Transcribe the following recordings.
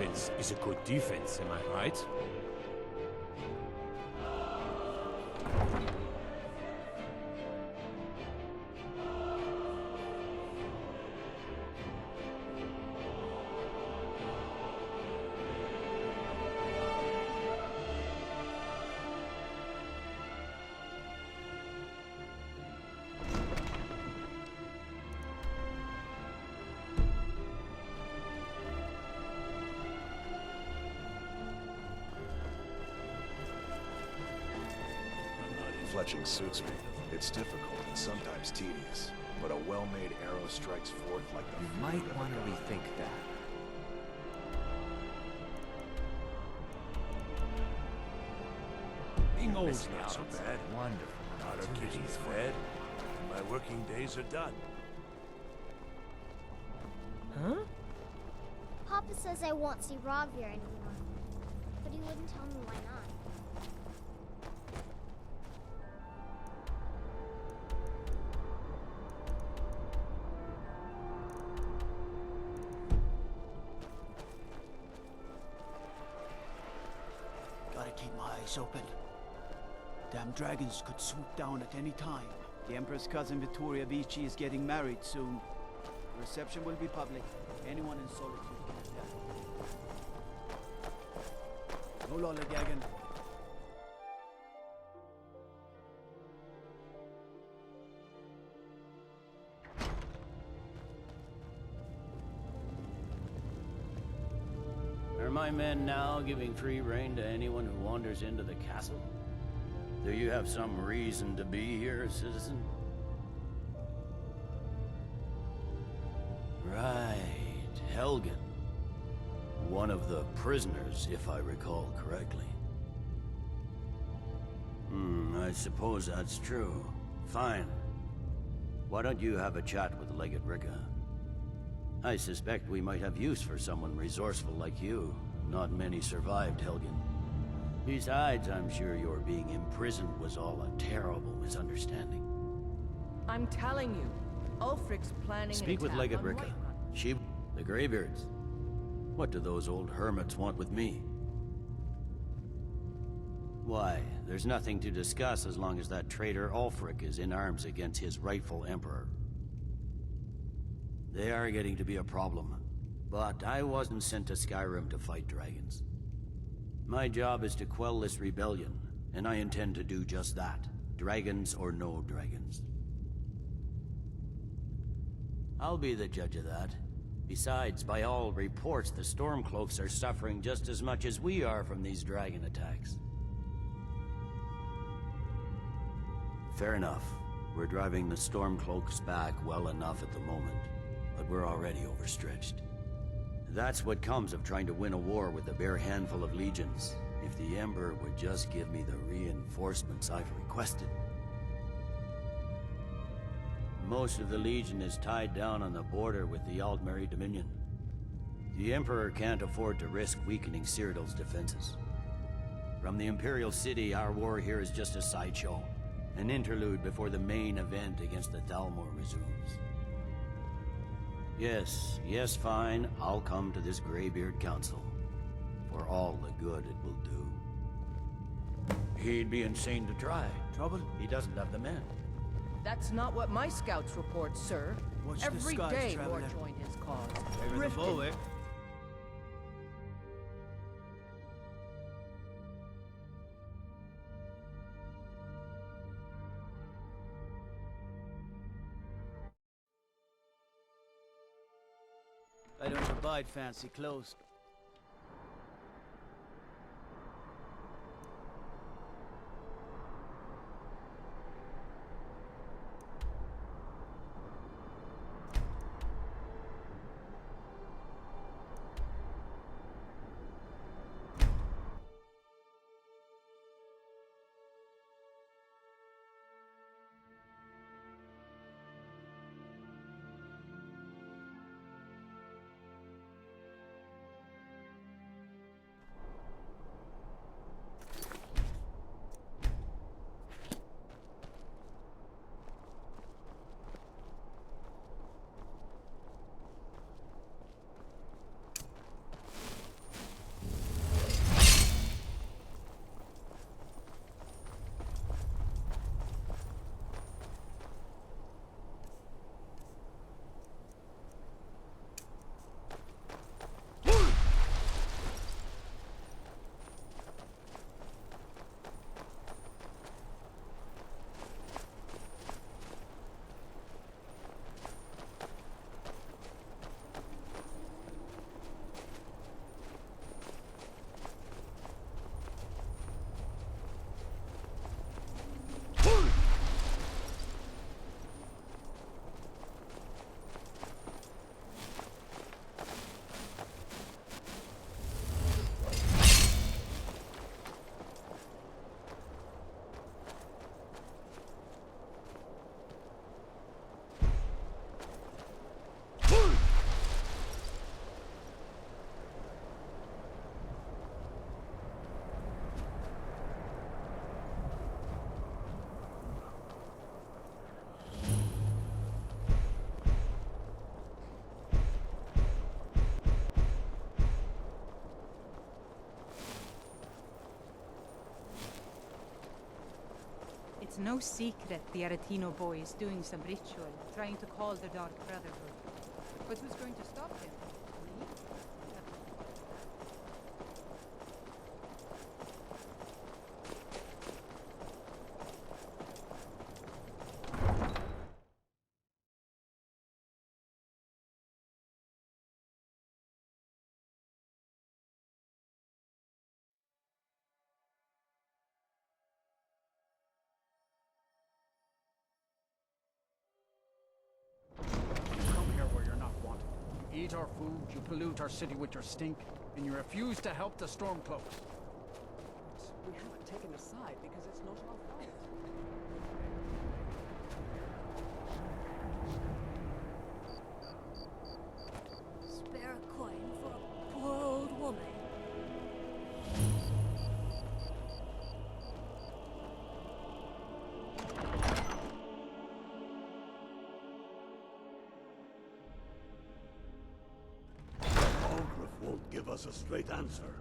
offense is a good defense, am I right? Fletching suits me. It's difficult and sometimes tedious, but a well-made arrow strikes forth like the... You might want to rethink that. Being old is not so bad. Wonderful. Daughter getting fed. My working days are done. Huh? Papa says I won't see Ravir anymore, but he wouldn't tell me why not. Gotta keep my eyes open. Damn dragons could swoop down at any time. The Emperor's cousin Vittoria Vici is getting married soon. The reception will be public. Anyone in solitude can attend. No lollygagging. Are my men now giving free rein to anyone who wanders into the castle? Do you have some reason to be here, citizen? Right, Helgen. One of the prisoners, if I recall correctly. I suppose that's true. Fine. Why don't you have a chat with Legate Ricca? I suspect we might have use for someone resourceful like you. Not many survived, Helgen. Besides, I'm sure your being imprisoned was all a terrible misunderstanding. I'm telling you, Ulfric's planning Speak an with attack Legate on Ricca. Whiterun. She... the Greybeards. What do those old hermits want with me? Why, there's nothing to discuss as long as that traitor Ulfric is in arms against his rightful emperor. They are getting to be a problem. But I wasn't sent to Skyrim to fight dragons. My job is to quell this rebellion, and I intend to do just that. Dragons or no dragons. I'll be the judge of that. Besides, by all reports, the Stormcloaks are suffering just as much as we are from these dragon attacks. Fair enough. We're driving the Stormcloaks back well enough at the moment, but we're already overstretched. That's what comes of trying to win a war with a bare handful of legions. If the Emperor would just give me the reinforcements I've requested. Most of the Legion is tied down on the border with the Altmeri Dominion. The Emperor can't afford to risk weakening Cyrodiil's defenses. From the Imperial City, our war here is just a sideshow. An interlude before the main event against the Thalmor resumes. Yes, fine. I'll come to this Greybeard Council. For all the good it will do. He'd be insane to try. Trouble? He doesn't have the men. That's not what my scouts report, sir. Watch the Every skies, day traveler. more join his cause. Favor the Drifting. bow, eh? I don't abide fancy clothes. It's no secret the Aretino boy is doing some ritual, trying to call the Dark Brotherhood. But who's going to stop him? Me? Eat our food, you pollute our city with your stink, and you refuse to help the Stormcloaks. We haven't taken a side because it's not our fault. Spare a coin for a poor old woman. Won't give us a straight answer.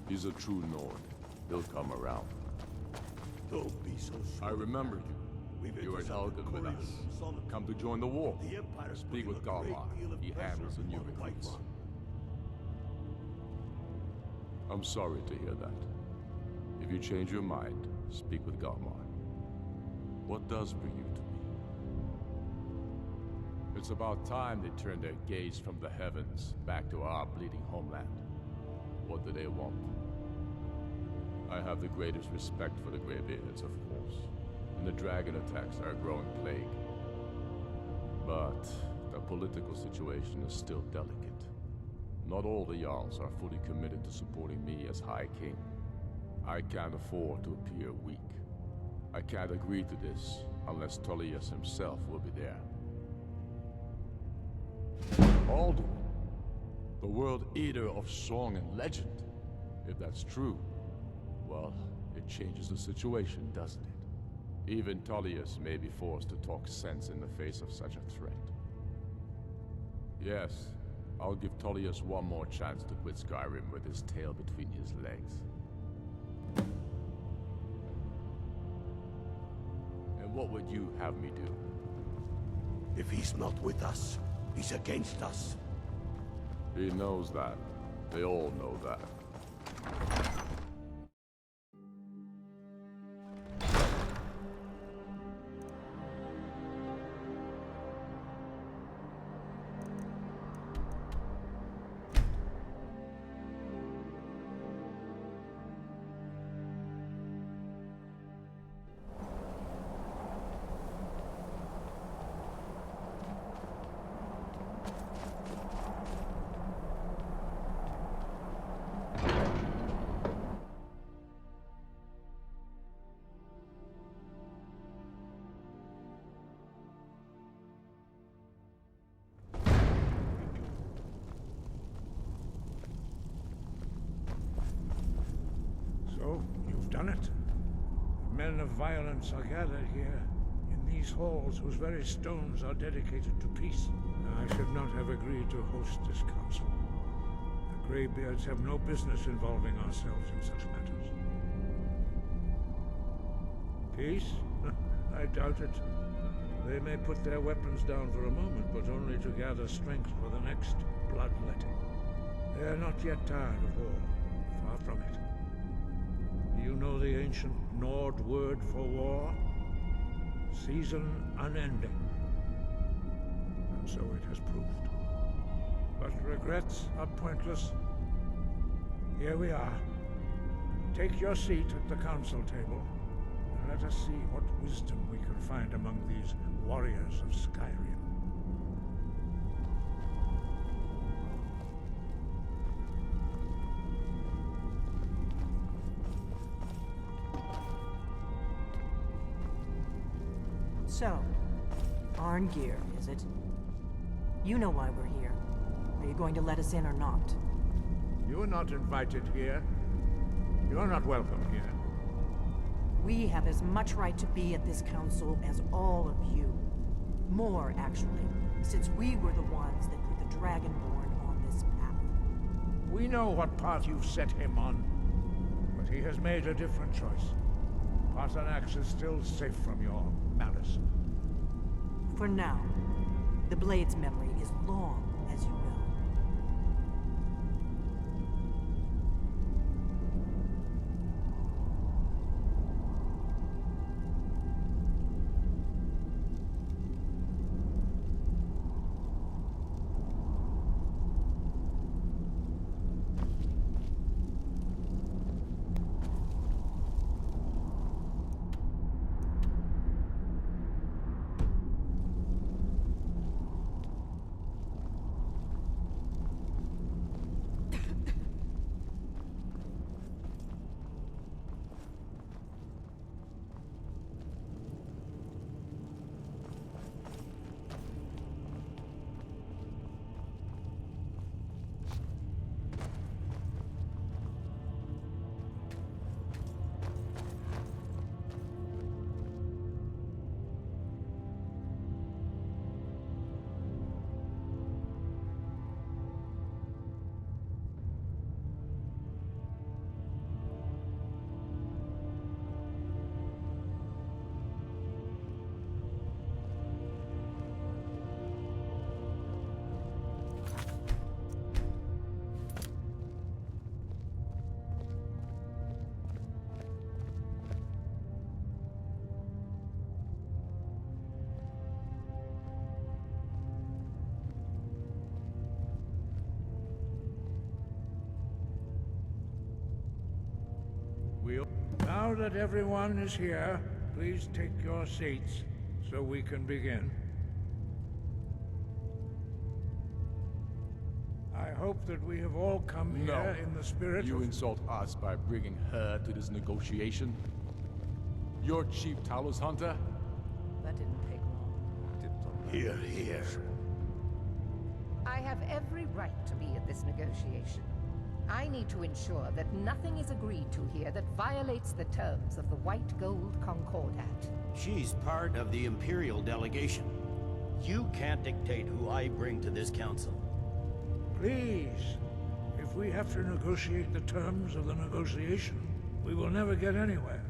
He's a true Nord. He'll come around. Don't be so sure. I remember you. You were in Helgen with us. Come to join the war. The Empire's Speak with Galmar. He handles the new recruits. I'm sorry to hear that. If you change your mind, speak with Galmar. What does bring you to me? It's about time they turned their gaze from the heavens back to our bleeding homeland. What do they want? I have the greatest respect for the Greybeards, of course, and the dragon attacks are a growing plague. But the political situation is still delicate. Not all the Jarls are fully committed to supporting me as High King. I can't afford to appear weak. I can't agree to this unless Tullius himself will be there. Alduin, the World Eater of song and legend. If that's true, well, it changes the situation, doesn't it? Even Tullius may be forced to talk sense in the face of such a threat. Yes, I'll give Tullius one more chance to quit Skyrim with his tail between his legs. And what would you have me do? If he's not with us, he's against us. He knows that. They all know that. So, you've done it. The men of violence are gathered here, in these halls whose very stones are dedicated to peace. I should not have agreed to host this council. The Greybeards have no business involving ourselves in such matters. Peace? I doubt it. They may put their weapons down for a moment, but only to gather strength for the next bloodletting. They are not yet tired of war. Far from it. You know the ancient Nord word for war? Season unending. And so it has proved. But regrets are pointless. Here we are. Take your seat at the council table, and let us see what wisdom we can find among these warriors of Skyrim. So, Arngeir, is it? You know why we're here. Are you going to let us in or not? You are not invited here. You are not welcome here. We have as much right to be at this council as all of you. More, actually, since we were the ones that put the Dragonborn on this path. We know what path you've set him on, but he has made a different choice. Pasternax is still safe from your malice. For now, the Blade's memory is long, as you will. Now that everyone is here, please take your seats so we can begin. I hope that we have all come here in the spirit You of... insult us by bringing her to this negotiation? You're Chief Talos Hunter? That didn't take long. Here, here. I have every right to be at this negotiation. I need to ensure that nothing is agreed to here that violates the terms of the White Gold Concordat. She's part of the Imperial delegation. You can't dictate who I bring to this council. Please, if we have to negotiate the terms of the negotiation, we will never get anywhere.